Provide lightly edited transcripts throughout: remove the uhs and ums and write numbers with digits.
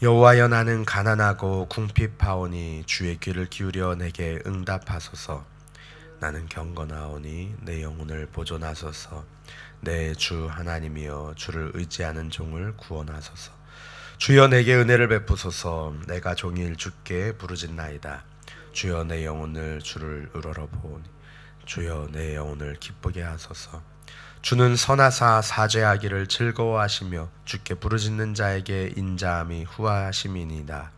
여호와여, 나는 가난하고 궁핍하오니 주의 귀를 기울여 내게 응답하소서. 나는 경건하오니 내 영혼을 보존하소서. 내 주 하나님이여, 주를 의지하는 종을 구원하소서. 주여, 내게 은혜를 베푸소서. 내가 종일 주께 부르짖나이다. 주여, 내 영혼을 주를 우러러보오니 주여, 내 영혼을 기쁘게 하소서. 주는 선하사 사죄하기를 즐거워하시며 주께 부르짖는 자에게 인자함이 후하심이니이다.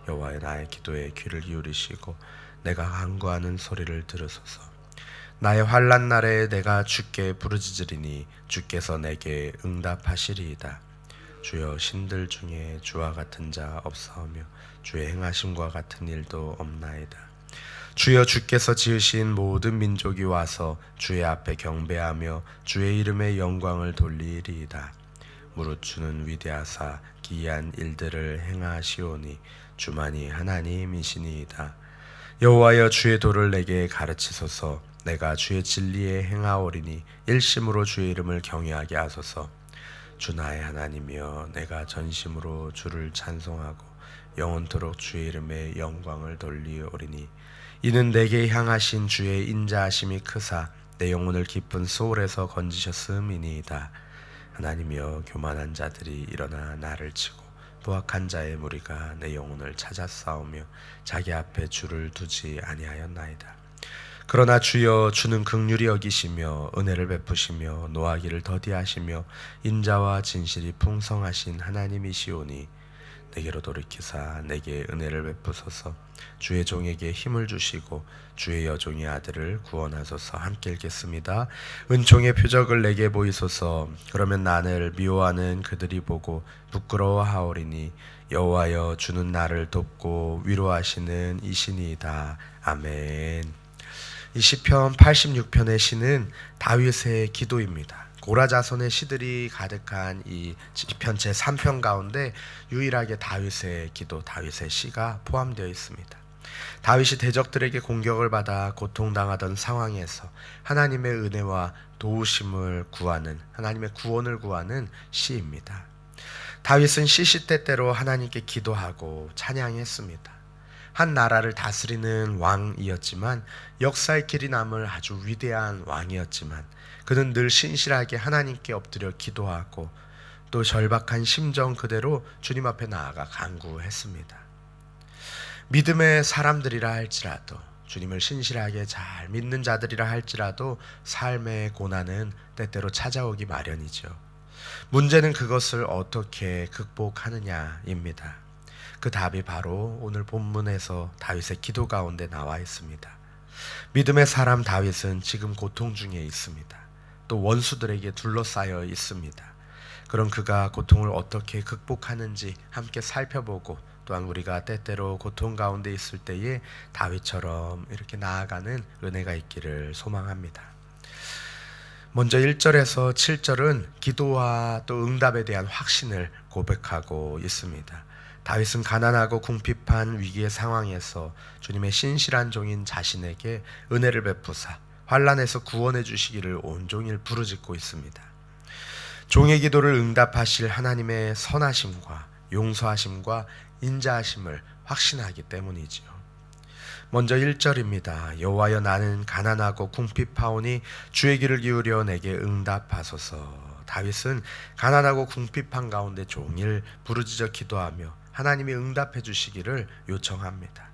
여호와여, 나의 기도에 귀를 기울이시고 내가 간구하는 소리를 들으소서. 나의 환난 날에 내가 주께 부르짖으리니 주께서 내게 응답하시리이다. 주여, 신들 중에 주와 같은 자 없사오며 주의 행하심과 같은 일도 없나이다. 주여, 주께서 지으신 모든 민족이 와서 주의 앞에 경배하며 주의 이름의 영광을 돌리리이다. 무릇 주는 위대하사 기이한 일들을 행하시오니 주만이 하나님이시니이다. 여호와여, 주의 도를 내게 가르치소서. 내가 주의 진리에 행하오리니 일심으로 주의 이름을 경외하게 하소서. 주 나의 하나님이여, 내가 전심으로 주를 찬송하고 영원토록 주의 이름의 영광을 돌리오리니 이는 내게 향하신 주의 인자하심이 크사 내 영혼을 깊은 소울에서 건지셨음이니이다. 하나님이여, 교만한 자들이 일어나 나를 치고 부악한 자의 무리가 내 영혼을 찾아 싸우며 자기 앞에 주를 두지 아니하였나이다. 그러나 주여, 주는 긍휼히 여기시며 은혜를 베푸시며 노하기를 더디하시며 인자와 진실이 풍성하신 하나님이시오니 내게로 돌이키사 내게 은혜를 베푸소서. 주의 종에게 힘을 주시고 주의 여종의 아들을 구원하소서. 함께 읽겠습니다. 은총의 표적을 내게 보이소서. 그러면 나를 미워하는 그들이 보고 부끄러워하오리니 여호와여, 주는 나를 돕고 위로하시는 이시니이다. 아멘. 이 시편 86편의 시는 다윗의 기도입니다. 고라 자손의 시들이 가득한 이 시편 제3편 가운데 유일하게 다윗의 기도, 다윗의 시가 포함되어 있습니다. 다윗이 대적들에게 공격을 받아 고통당하던 상황에서 하나님의 은혜와 도우심을 구하는, 하나님의 구원을 구하는 시입니다. 다윗은 시시때때로 하나님께 기도하고 찬양했습니다. 한 나라를 다스리는 왕이었지만, 역사의 길이 남을 아주 위대한 왕이었지만 그는 늘 신실하게 하나님께 엎드려 기도하고 또 절박한 심정 그대로 주님 앞에 나아가 간구했습니다. 믿음의 사람들이라 할지라도, 주님을 신실하게 잘 믿는 자들이라 할지라도 삶의 고난은 때때로 찾아오기 마련이죠. 문제는 그것을 어떻게 극복하느냐입니다. 그 답이 바로 오늘 본문에서 다윗의 기도 가운데 나와 있습니다. 믿음의 사람 다윗은 지금 고통 중에 있습니다. 또 원수들에게 둘러싸여 있습니다. 그럼 그가 고통을 어떻게 극복하는지 함께 살펴보고, 또한 우리가 때때로 고통 가운데 있을 때에 다윗처럼 이렇게 나아가는 은혜가 있기를 소망합니다. 먼저 1절에서 7절은 기도와 또 응답에 대한 확신을 고백하고 있습니다. 다윗은 가난하고 궁핍한 위기의 상황에서 주님의 신실한 종인 자신에게 은혜를 베푸사 환난에서 구원해 주시기를 온종일 부르짖고 있습니다. 종의 기도를 응답하실 하나님의 선하심과 용서하심과 인자하심을 확신하기 때문이지요. 먼저 1절입니다. 여호와여, 나는 가난하고 궁핍하오니 주의 귀를 기울여 내게 응답하소서. 다윗은 가난하고 궁핍한 가운데 종일 부르짖어 기도하며 하나님이 응답해 주시기를 요청합니다.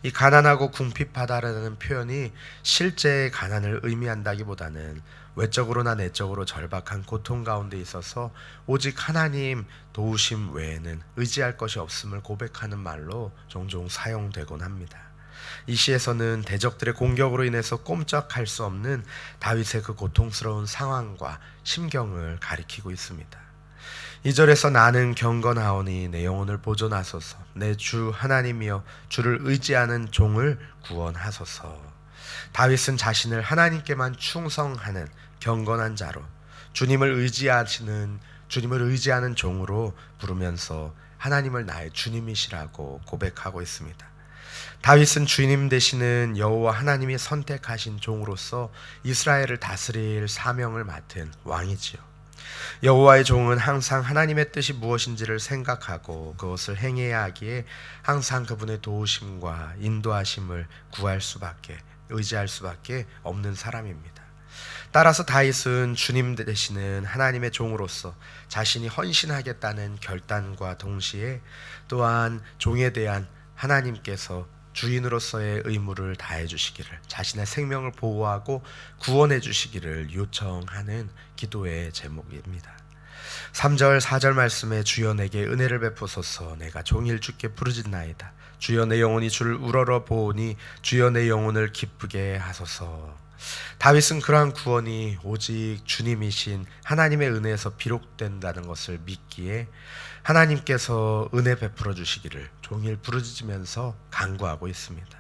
이 가난하고 궁핍하다라는 표현이 실제의 가난을 의미한다기보다는 외적으로나 내적으로 절박한 고통 가운데 있어서 오직 하나님 도우심 외에는 의지할 것이 없음을 고백하는 말로 종종 사용되곤 합니다. 이 시에서는 대적들의 공격으로 인해서 꼼짝할 수 없는 다윗의 그 고통스러운 상황과 심경을 가리키고 있습니다. 2절에서 나는 경건하오니 내 영혼을 보존하소서. 내 주 하나님이여, 주를 의지하는 종을 구원하소서. 다윗은 자신을 하나님께만 충성하는 경건한 자로, 주님을 의지하는 종으로 부르면서 하나님을 나의 주님이시라고 고백하고 있습니다. 다윗은 주님 되시는 여호와 하나님이 선택하신 종으로서 이스라엘을 다스릴 사명을 맡은 왕이지요. 여호와의 종은 항상 하나님의 뜻이 무엇인지를 생각하고 그것을 행해야 하기에 항상 그분의 도우심과 인도하심을 의지할 수밖에 없는 사람입니다. 따라서 다윗은 주님 되시는 하나님의 종으로서 자신이 헌신하겠다는 결단과 동시에 또한 종에 대한 하나님께서 주인으로서의 의무를 다해 주시기를, 자신의 생명을 보호하고 구원해 주시기를 요청하는 기도의 제목입니다. 3절 4절 말씀에 주여 내게 은혜를 베푸소서, 내가 종일 주께 부르짖나이다. 주여 내 영혼이 주를 우러러 보오니 주여 내 영혼을 기쁘게 하소서. 다윗은 그러한 구원이 오직 주님이신 하나님의 은혜에서 비록된다는 것을 믿기에 하나님께서 은혜 베풀어 주시기를 종일 부르짖으면서 간구하고 있습니다.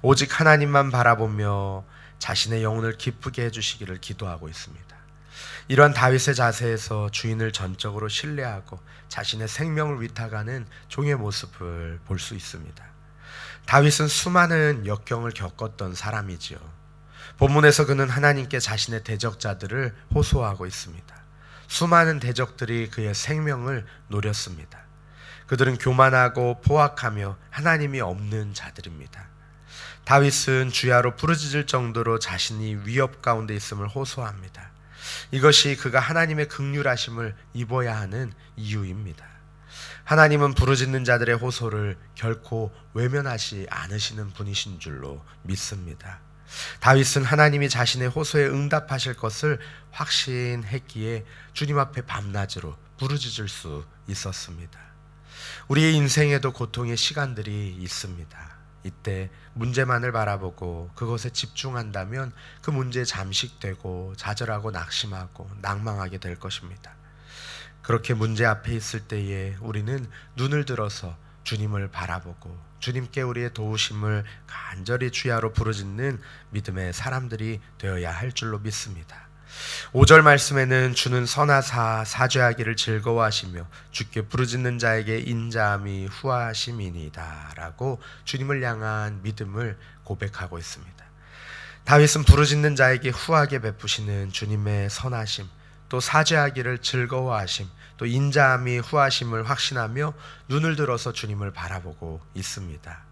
오직 하나님만 바라보며 자신의 영혼을 기쁘게 해주시기를 기도하고 있습니다. 이러한 다윗의 자세에서 주인을 전적으로 신뢰하고 자신의 생명을 위탁하는 종의 모습을 볼 수 있습니다. 다윗은 수많은 역경을 겪었던 사람이지요. 본문에서 그는 하나님께 자신의 대적자들을 호소하고 있습니다. 수많은 대적들이 그의 생명을 노렸습니다. 그들은 교만하고 포악하며 하나님이 없는 자들입니다. 다윗은 주야로 부르짖을 정도로 자신이 위협 가운데 있음을 호소합니다. 이것이 그가 하나님의 긍휼하심을 입어야 하는 이유입니다. 하나님은 부르짖는 자들의 호소를 결코 외면하지 않으시는 분이신 줄로 믿습니다. 다윗은 하나님이 자신의 호소에 응답하실 것을 확신했기에 주님 앞에 밤낮으로 부르짖을 수 있었습니다. 우리의 인생에도 고통의 시간들이 있습니다. 이때 문제만을 바라보고 그것에 집중한다면 그 문제에 잠식되고 좌절하고 낙심하고 낭망하게 될 것입니다. 그렇게 문제 앞에 있을 때에 우리는 눈을 들어서 주님을 바라보고 주님께 우리의 도우심을 간절히 주야로 부르짖는 믿음의 사람들이 되어야 할 줄로 믿습니다. 5절 말씀에는 주는 선하사 사죄하기를 즐거워하시며 주께 부르짖는 자에게 인자함이 후하심이니이다 라고 주님을 향한 믿음을 고백하고 있습니다. 다윗은 부르짖는 자에게 후하게 베푸시는 주님의 선하심, 또 사죄하기를 즐거워하심, 또 인자함이 후하심을 확신하며 눈을 들어서 주님을 바라보고 있습니다.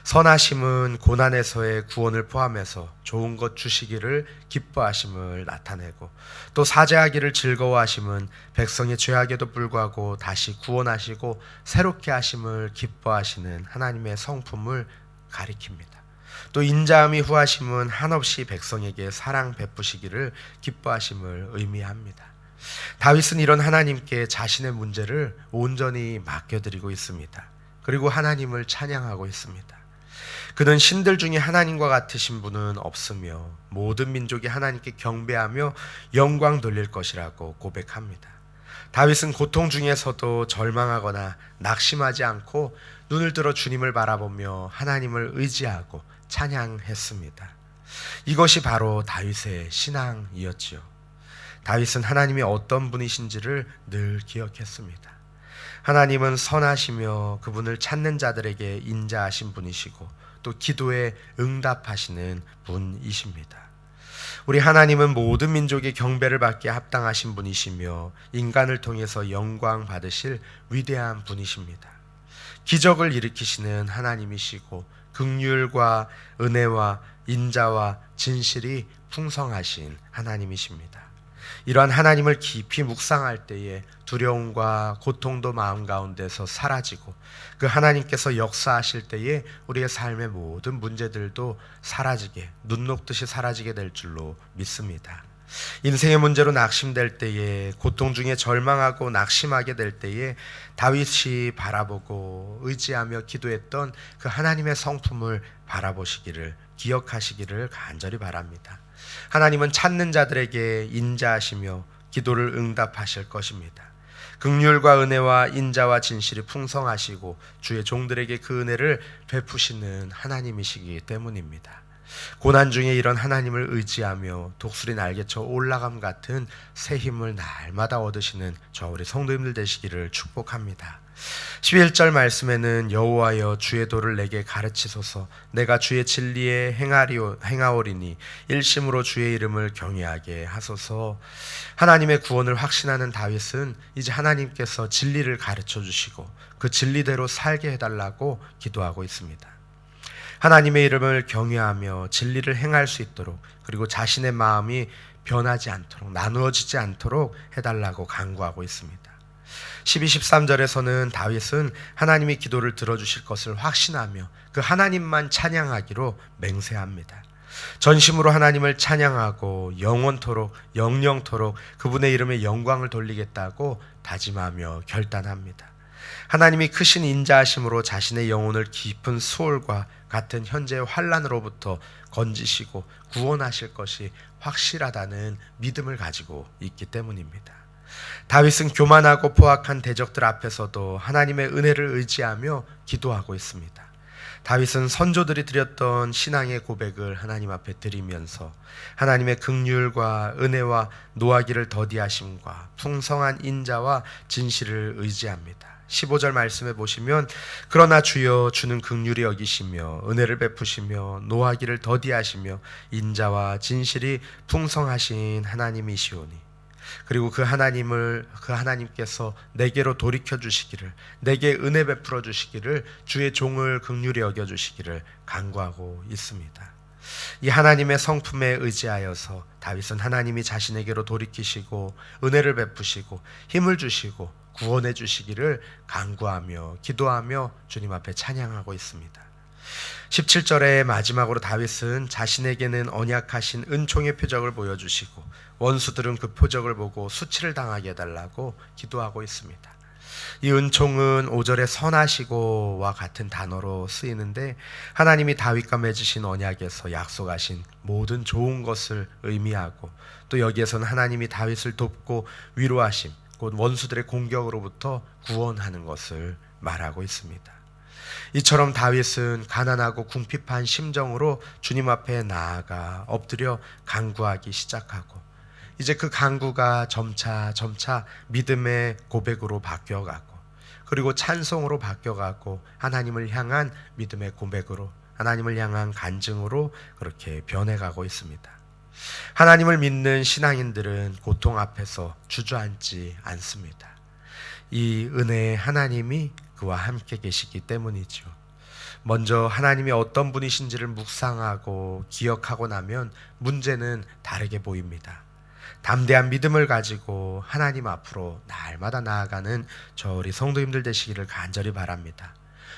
선하심은 고난에서의 구원을 포함해서 좋은 것 주시기를 기뻐하심을 나타내고, 또 사죄하기를 즐거워하심은 백성의 죄악에도 불구하고 다시 구원하시고 새롭게 하심을 기뻐하시는 하나님의 성품을 가리킵니다. 또 인자함이 후하심은 한없이 백성에게 사랑 베푸시기를 기뻐하심을 의미합니다. 다윗은 이런 하나님께 자신의 문제를 온전히 맡겨드리고 있습니다. 그리고 하나님을 찬양하고 있습니다. 그는 신들 중에 하나님과 같으신 분은 없으며 모든 민족이 하나님께 경배하며 영광 돌릴 것이라고 고백합니다. 다윗은 고통 중에서도 절망하거나 낙심하지 않고 눈을 들어 주님을 바라보며 하나님을 의지하고 찬양했습니다. 이것이 바로 다윗의 신앙이었지요. 다윗은 하나님이 어떤 분이신지를 늘 기억했습니다. 하나님은 선하시며 그분을 찾는 자들에게 인자하신 분이시고 또 기도에 응답하시는 분이십니다. 우리 하나님은 모든 민족의 경배를 받기에 합당하신 분이시며 인간을 통해서 영광 받으실 위대한 분이십니다. 기적을 일으키시는 하나님이시고 긍휼과 은혜와 인자와 진실이 풍성하신 하나님이십니다. 이러한 하나님을 깊이 묵상할 때에 두려움과 고통도 마음 가운데서 사라지고 그 하나님께서 역사하실 때에 우리의 삶의 모든 문제들도 사라지게, 눈 녹듯이 사라지게 될 줄로 믿습니다. 인생의 문제로 낙심될 때에, 고통 중에 절망하고 낙심하게 될 때에 다윗이 바라보고 의지하며 기도했던 그 하나님의 성품을 바라보시기를, 기억하시기를 간절히 바랍니다. 하나님은 찾는 자들에게 인자하시며 기도를 응답하실 것입니다. 긍휼과 은혜와 인자와 진실이 풍성하시고 주의 종들에게 그 은혜를 베푸시는 하나님이시기 때문입니다. 고난 중에 이런 하나님을 의지하며 독수리 날개쳐 올라감 같은 새 힘을 날마다 얻으시는 저 우리 성도님들 되시기를 축복합니다. 11절 말씀에는 여호와여 주의 도를 내게 가르치소서 내가 주의 진리에 행하오리니 일심으로 주의 이름을 경외하게 하소서. 하나님의 구원을 확신하는 다윗은 이제 하나님께서 진리를 가르쳐 주시고 그 진리대로 살게 해달라고 기도하고 있습니다. 하나님의 이름을 경외하며 진리를 행할 수 있도록, 그리고 자신의 마음이 변하지 않도록, 나누어지지 않도록 해달라고 간구하고 있습니다. 12, 13절에서는 다윗은 하나님이 기도를 들어주실 것을 확신하며 그 하나님만 찬양하기로 맹세합니다. 전심으로 하나님을 찬양하고 영원토록 영영토록 그분의 이름에 영광을 돌리겠다고 다짐하며 결단합니다. 하나님이 크신 인자하심으로 자신의 영혼을 깊은 수월과 같은 현재의 환난으로부터 건지시고 구원하실 것이 확실하다는 믿음을 가지고 있기 때문입니다. 다윗은 교만하고 포악한 대적들 앞에서도 하나님의 은혜를 의지하며 기도하고 있습니다. 다윗은 선조들이 드렸던 신앙의 고백을 하나님 앞에 드리면서 하나님의 긍휼과 은혜와 노하기를 더디하심과 풍성한 인자와 진실을 의지합니다. 15절 말씀에 보시면 그러나 주여 주는 긍휼히 여기시며 은혜를 베푸시며 노하기를 더디하시며 인자와 진실이 풍성하신 하나님이시오니, 그리고 그 하나님께서 내게로 돌이켜 주시기를, 내게 은혜 베풀어 주시기를, 주의 종을 긍휼히 여겨 주시기를 간구하고 있습니다. 이 하나님의 성품에 의지하여서 다윗은 하나님이 자신에게로 돌이키시고 은혜를 베푸시고 힘을 주시고 구원해 주시기를 간구하며 기도하며 주님 앞에 찬양하고 있습니다. 17절의 마지막으로 다윗은 자신에게는 언약하신 은총의 표적을 보여주시고 원수들은 그 표적을 보고 수치를 당하게 해달라고 기도하고 있습니다. 이 은총은 5절의 선하시고와 같은 단어로 쓰이는데 하나님이 다윗과 맺으신 언약에서 약속하신 모든 좋은 것을 의미하고, 또 여기에서는 하나님이 다윗을 돕고 위로하심, 곧 원수들의 공격으로부터 구원하는 것을 말하고 있습니다. 이처럼 다윗은 가난하고 궁핍한 심정으로 주님 앞에 나아가 엎드려 간구하기 시작하고, 이제 그 간구가 점차 믿음의 고백으로 바뀌어가고, 그리고 찬송으로 바뀌어가고, 하나님을 향한 믿음의 고백으로, 하나님을 향한 간증으로 그렇게 변해가고 있습니다. 하나님을 믿는 신앙인들은 고통 앞에서 주저앉지 않습니다. 이 은혜의 하나님이 그와 함께 계시기 때문이죠. 먼저 하나님이 어떤 분이신지를 묵상하고 기억하고 나면 문제는 다르게 보입니다. 담대한 믿음을 가지고 하나님 앞으로 날마다 나아가는 저 우리 성도님들 되시기를 간절히 바랍니다.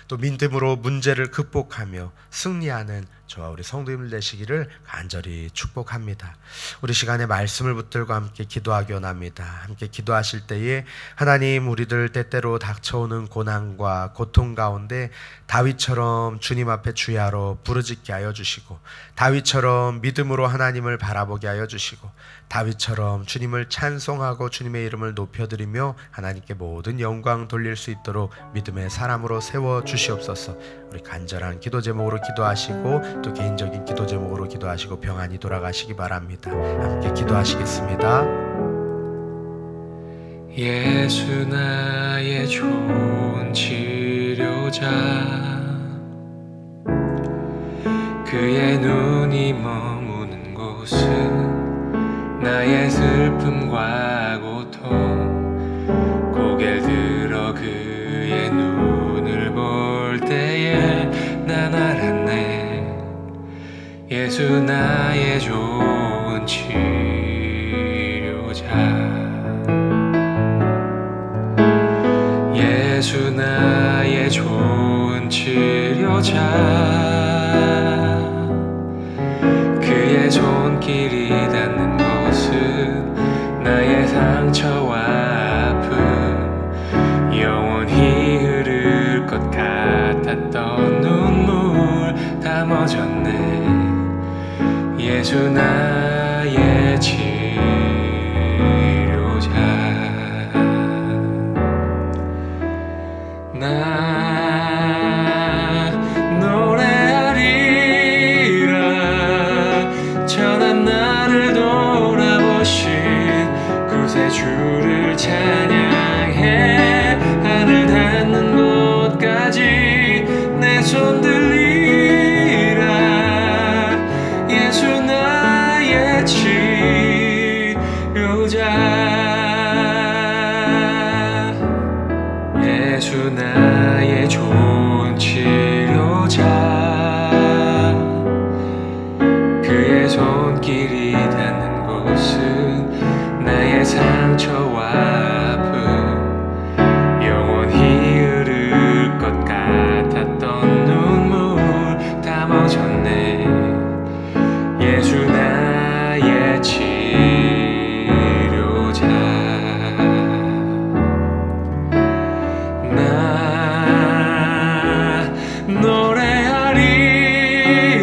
또 믿음으로 문제를 극복하며 승리하는 저와 우리 성도님들 되시기를 간절히 축복합니다. 우리 시간에 말씀을 붙들고 함께 기도하기 원합니다. 함께 기도하실 때에 하나님, 우리들 때때로 닥쳐오는 고난과 고통 가운데 다윗처럼 주님 앞에 주야로 부르짖게 하여 주시고, 다윗처럼 믿음으로 하나님을 바라보게 하여 주시고, 다윗처럼 주님을 찬송하고 주님의 이름을 높여드리며 하나님께 모든 영광 돌릴 수 있도록 믿음의 사람으로 세워 주시옵소서. 우리 간절한 기도 제목으로 기도하시고 또 개인적인 기도 제목으로 기도하시고 평안히 돌아가시기 바랍니다. 함께 기도하시겠습니다. 예수 나의 좋은 치료자, 그의 눈이 머무는 곳은 나의 슬픔과 고통, 고개를 들어 그의 눈을 볼 때에 난 알았네. 예수 나의 좋은 치료자, 예수 나의 좋은 치료자, 그의 손길이 닿는 곳은 나의 상처와 아픔, 영원히 흐를 것 같았던 눈물 다 멎었네. 예수 나의 그새 주를 찬양해 하늘 닿는 곳까지 내 손 들리라 예수 나의 치료자 예수 나의 좋은 치료자 그의 손길이 닿는 곳은 나의 상처와 아픔 영원히 흐를 것 같았던 눈물 다 멈췄네 예수 나의 치료자 나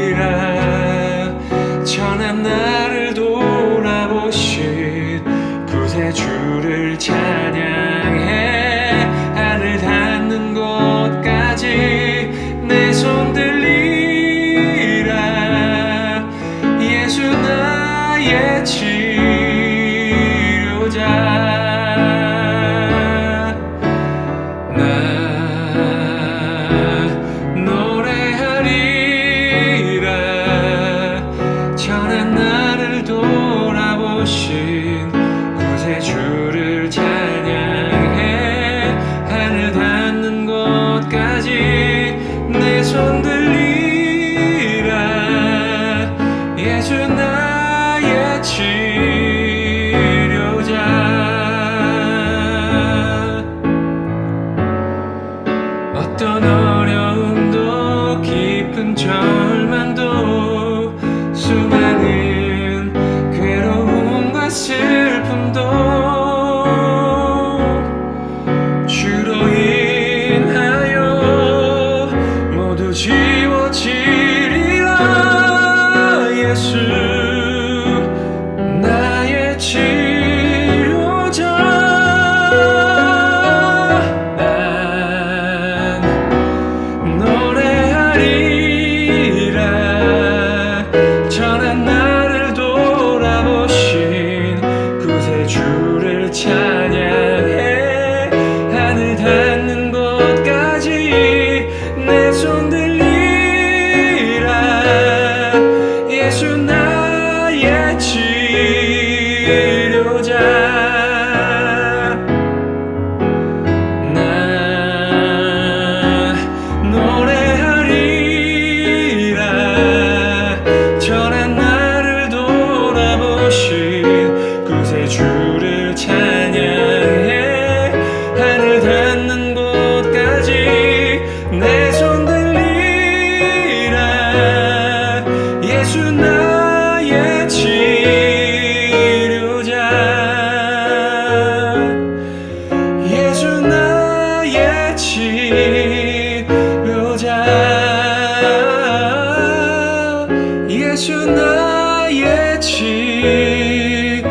노래하리라 천한 나를 돌아보신 구세주를 찬양해 하늘 닿는 곳까지 내 손 들리라 예수 나의 치료자 나 노래하리라 천한 나를 돌아보신 구세주를 찬양해 하늘 닿는 곳까지 내 손 들리라 예수 나의 치료자 어떤 어려움도 깊은 절망도 수많은 괴로움과 슬픔도 주로 인하여 모두 지워지리라 예수 나의 치료자 난 노래하리라 천한 나를 돌아보신 구세주를 찬양해 하늘 닿는 곳까지 내 손 들리라 예수 나의 치료자 나 노래하리라 천한 나를 돌아보신 구세주를 찬양해 하늘 닿는 곳까지 내 손 들리라 예수 나의 치료자 예수 나의 치료자 예수 나의 치료자